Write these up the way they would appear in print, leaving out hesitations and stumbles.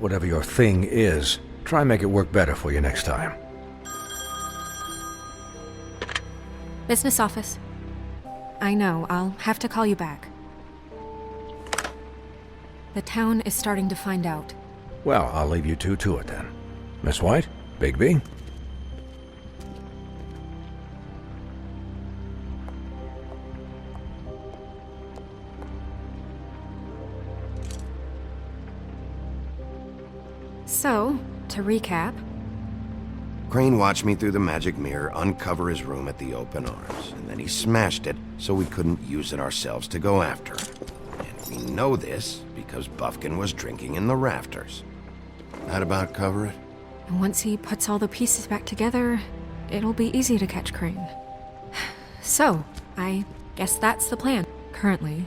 whatever your thing is, try and make it work better for you next time. Business office. I know, I'll have to call you back. The town is starting to find out. Well, I'll leave you two to it then. Miss White? Bigby? So, to recap, Crane watched me through the magic mirror uncover his room at the Open Arms, and then he smashed it so we couldn't use it ourselves to go after him. And we know this because Bufkin was drinking in the rafters. That about cover it? and once he puts all the pieces back together, it'll be easy to catch Crane. So, I guess that's the plan, currently.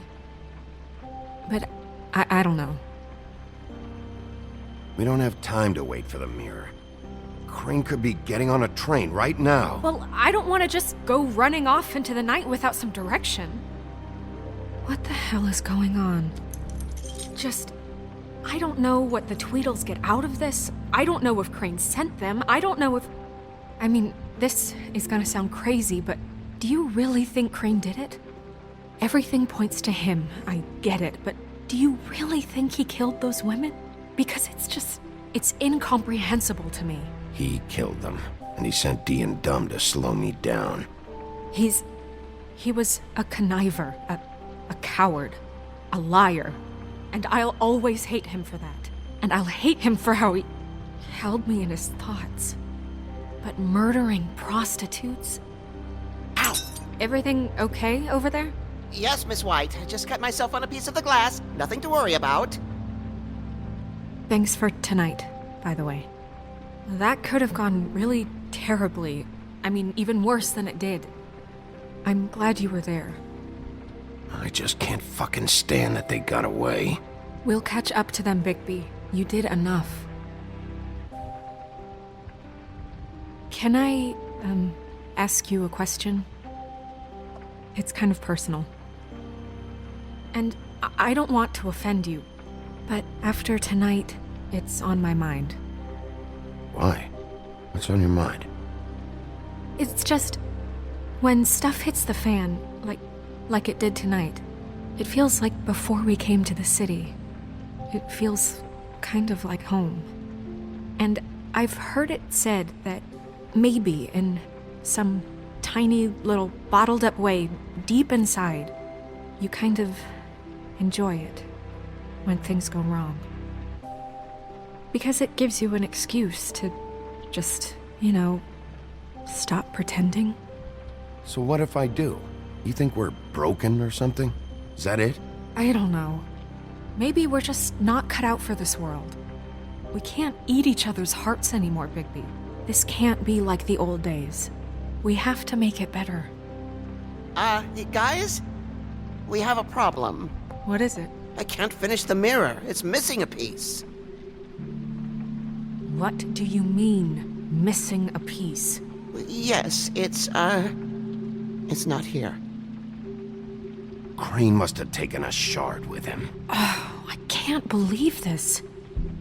But I don't know. We don't have time to wait for the mirror. Crane could be getting on a train right now. Well, I don't want to just go running off into the night without some direction. What the hell is going on? I don't know what the Tweedles get out of this. I don't know if Crane sent them. I don't know if... I mean, this is gonna sound crazy, but do you really think Crane did it? Everything points to him, I get it, but do you really think he killed those women? Because it's incomprehensible to me. He killed them, and he sent Dee and Dumb to slow me down. He was a conniver, a coward, a liar, and I'll always hate him for that. And I'll hate him for how he held me in his thoughts. But murdering prostitutes? Ow! Everything okay over there? Yes, Miss White. I just cut myself on a piece of the glass. Nothing to worry about. Thanks for tonight, by the way. That could have gone really terribly. I mean, even worse than it did. I'm glad you were there. I just can't fucking stand that they got away. We'll catch up to them, Bigby. You did enough. Can I, ask you a question? It's kind of personal. And I don't want to offend you, but after tonight, it's on my mind. Why? What's on your mind? It's just, when stuff hits the fan, like it did tonight, it feels like before we came to the city. It feels kind of like home. And I've heard it said that maybe in some tiny little bottled up way deep inside, you kind of enjoy it when things go wrong. Because it gives you an excuse to just, stop pretending. So what if I do? You think we're broken or something? Is that it? I don't know. Maybe we're just not cut out for this world. We can't eat each other's hearts anymore, Bigby. This can't be like the old days. We have to make it better. Guys? We have a problem. What is it? I can't finish the mirror. It's missing a piece. What do you mean, missing a piece? Yes, it's not here. Crane must have taken a shard with him. Oh, I can't believe this.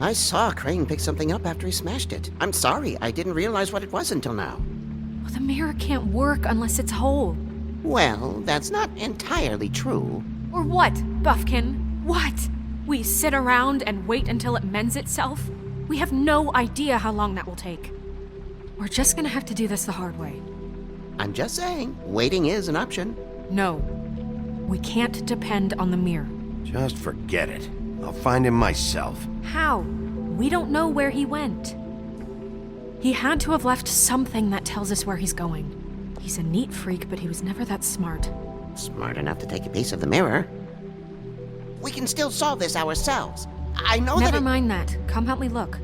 I saw Crane pick something up after he smashed it. I'm sorry, I didn't realize what it was until now. Well, the mirror can't work unless it's whole. Well, that's not entirely true. Or what, Buffkin? What? We sit around and wait until it mends itself? We have no idea how long that will take. We're just gonna have to do this the hard way. I'm just saying, waiting is an option. No. We can't depend on the mirror. Just forget it. I'll find him myself. How? We don't know where he went. He had to have left something that tells us where he's going. He's a neat freak, but he was never that smart. Smart enough to take a piece of the mirror. We can still solve this ourselves. I know Never mind that. Come help me look.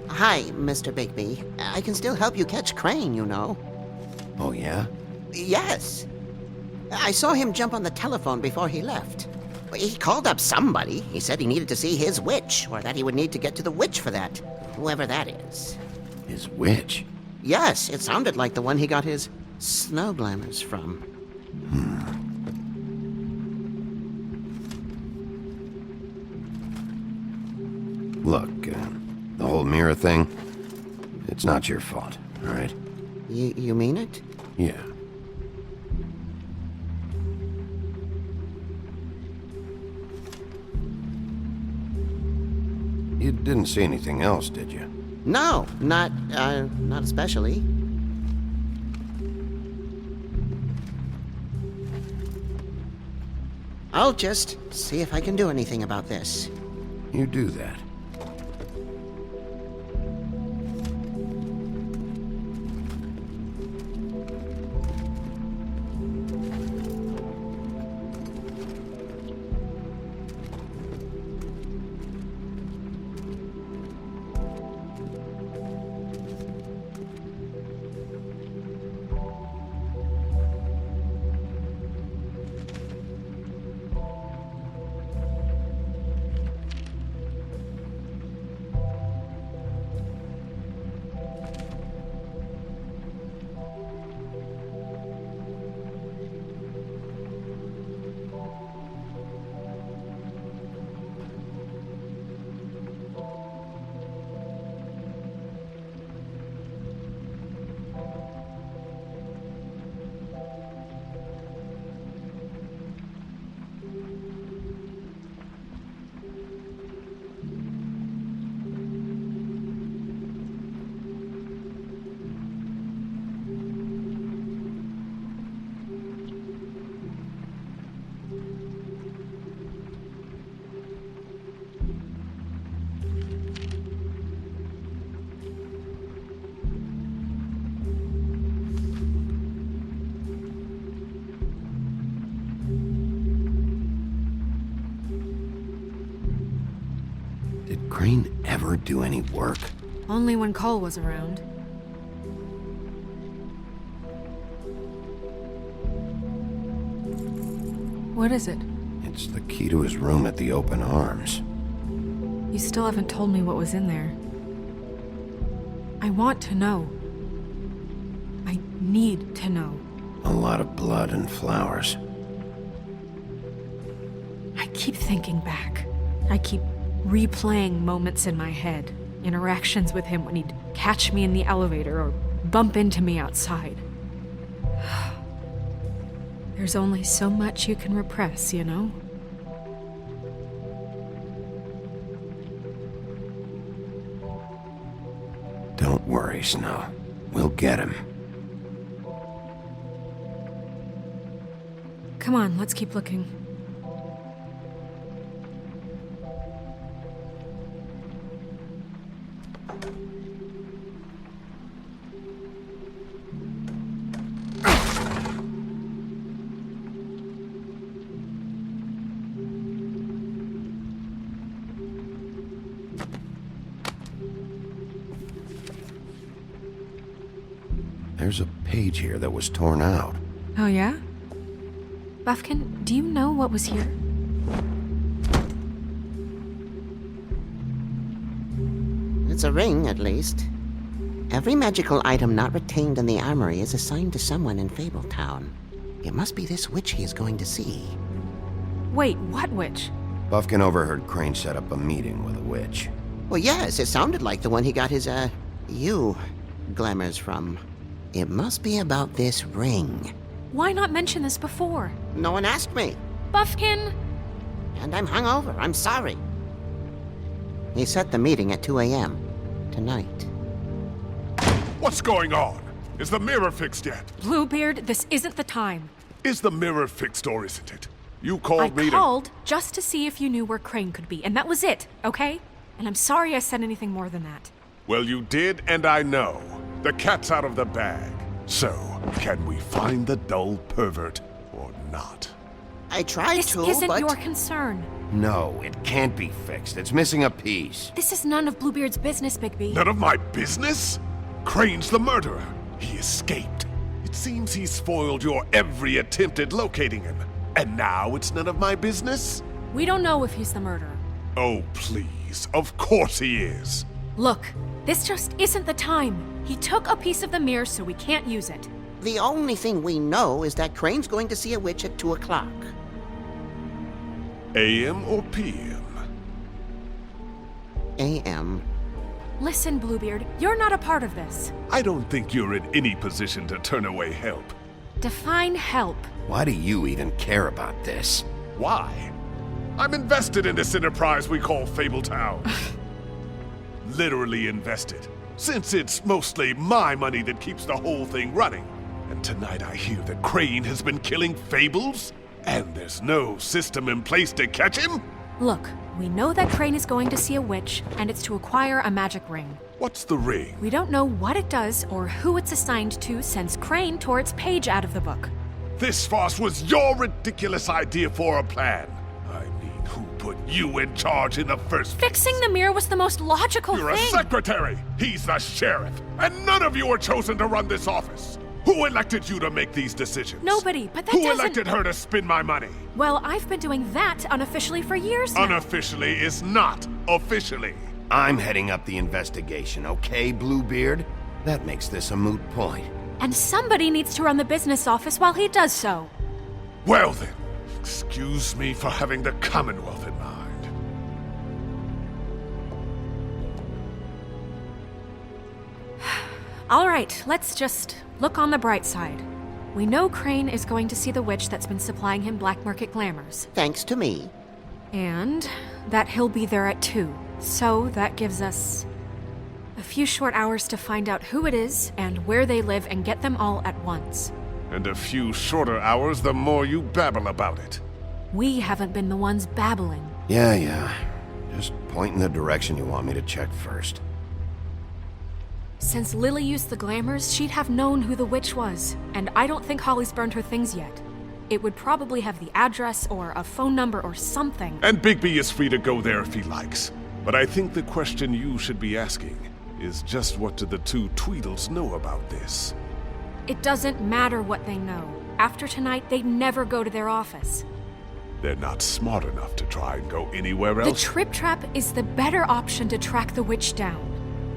Hi, Mr. Bigby. I can still help you catch Crane, you know. Oh, yeah? Yes. I saw him jump on the telephone before he left. He called up somebody. He said he needed to see his witch, or that he would need to get to the witch for that. whoever that is. His witch? Yes, it sounded like the one he got his snow glamours from. Look, the whole mirror thing, it's not your fault, all right? You mean it? Yeah. You didn't see anything else, did you? No, not especially. I'll just see if I can do anything about this. You do that. Did Crane ever do any work? Only when Cole was around. What is it? It's the key to his room at the Open Arms. You still haven't told me what was in there. I want to know. I need to know. A lot of blood and flowers. I keep thinking back. I keep replaying moments in my head. Interactions with him when he'd catch me in the elevator or bump into me outside. There's only so much you can repress, you know? Don't worry, Snow. We'll get him. Come on, let's keep looking. There's a page here that was torn out. Oh, yeah? Buffkin, do you know what was here? It's a ring, at least. Every magical item not retained in the armory is assigned to someone in Fabletown. It must be this witch he is going to see. Wait, what witch? Buffkin overheard Crane set up a meeting with a witch. Well, yes, it sounded like the one he got his, glamours from. It must be about this ring. Why not mention this before? No one asked me. Buffkin! And I'm hungover. I'm sorry. He set the meeting at 2 a.m. tonight. What's going on? Is the mirror fixed yet? Bluebeard, this isn't the time. Is the mirror fixed or isn't it? You I called me called just to see if you knew where Crane could be, and that was it, okay? And I'm sorry I said anything more than that. Well, you did, and I know. The cat's out of the bag. So, can we find the dull pervert or not? I tried This to, isn't but... your concern. No, it can't be fixed. It's missing a piece. This is none of Bluebeard's business, Bigby. None of my business? Crane's the murderer. He escaped. It seems he spoiled your every attempt at locating him. And now it's none of my business? We don't know if he's the murderer. Oh, please. Of course he is. Look, this just isn't the time. He took a piece of the mirror, so we can't use it. The only thing we know is that Crane's going to see a witch at 2 o'clock. AM or PM? A.M. Listen, Bluebeard, you're not a part of this. I don't think you're in any position to turn away help. Define help. Why do you even care about this? Why? I'm invested in this enterprise we call Fabletown. Literally invested, since it's mostly my money that keeps the whole thing running. And tonight I hear that Crane has been killing Fables, and there's no system in place to catch him? Look, we know that Crane is going to see a witch, and it's to acquire a magic ring. What's the ring? We don't know what it does or who it's assigned to since Crane tore its page out of the book. This farce was your ridiculous idea for a plan. I mean, who put you in charge in the first place? Fixing the mirror was the most logical You're thing. a secretary! He's the sheriff! And none of you were chosen to run this office! Who elected you to make these decisions? Nobody, but that Who doesn't... elected her to spend my money? Well, I've been doing that unofficially for years now. Unofficially is not officially. I'm heading up the investigation, okay, Bluebeard? That makes this a moot point. And somebody needs to run the business office while he does so. Well then, excuse me for having the Commonwealth in mind. All right, let's just look on the bright side. We know Crane is going to see the witch that's been supplying him black market glamours. Thanks to me. And that he'll be there at 2. So that gives us a few short hours to find out who it is and where they live and get them all at once. And a few shorter hours the more you babble about it. We haven't been the ones babbling. Yeah. Just point in the direction you want me to check first. Since Lily used the glamours, she'd have known who the witch was, and I don't think Holly's burned her things yet. It would probably have the address or a phone number or something. And Bigby is free to go there if he likes. But I think the question you should be asking is just what do the two Tweedles know about this? It doesn't matter what they know. After tonight, they'd never go to their office. They're not smart enough to try and go anywhere The else. Trip Trap is the better option to track the witch down.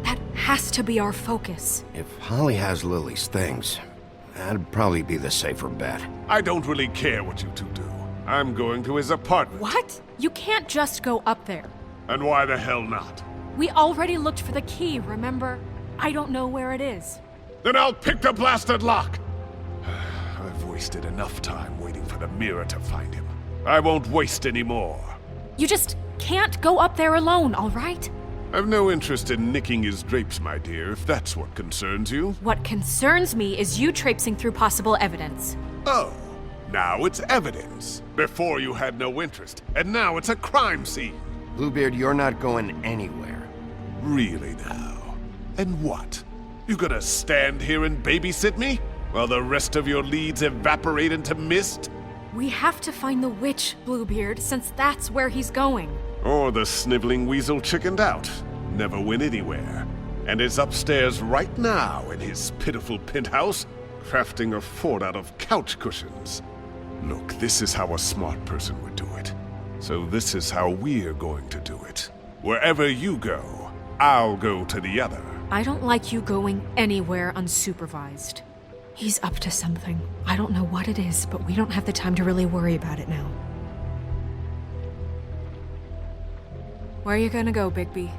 That has to be our focus. If Holly has Lily's things, that'd probably be the safer bet. I don't really care what you two do. I'm going to his apartment. What? You can't just go up there. And why the hell not? We already looked for the key, remember? I don't know where it is. Then I'll pick the blasted lock! I've wasted enough time waiting for the mirror to find him. I won't waste any more. You just can't go up there alone, all right? I've no interest in nicking his drapes, my dear, if that's what concerns you. What concerns me is you traipsing through possible evidence. Oh, now it's evidence. Before you had no interest, and now it's a crime scene. Bluebeard, you're not going anywhere. Really now? And what? You gonna stand here and babysit me? While the rest of your leads evaporate into mist? We have to find the witch, Bluebeard, since that's where he's going. Or the sniveling weasel chickened out, never went anywhere, and is upstairs right now in his pitiful penthouse, crafting a fort out of couch cushions. Look, this is how a smart person would do it. So this is how we're going to do it. Wherever you go, I'll go to the other. I don't like you going anywhere unsupervised. He's up to something. I don't know what it is, but we don't have the time to really worry about it now. Where are you gonna go, Bigby?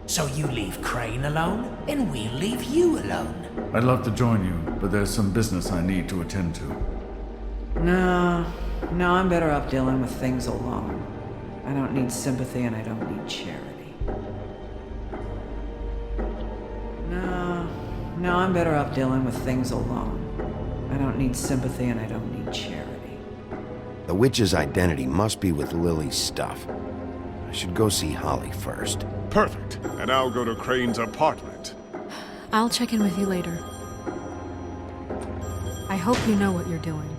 So you leave Crane alone, and we'll leave you alone. I'd love to join you, but there's some business I need to attend to. No, I'm better off dealing with things alone. I don't need sympathy and I don't need charity. No, I'm better off dealing with things alone. I don't need sympathy and I don't need charity. The witch's identity must be with Lily's stuff. I should go see Holly first. Perfect. And I'll go to Crane's apartment. I'll check in with you later. I hope you know what you're doing.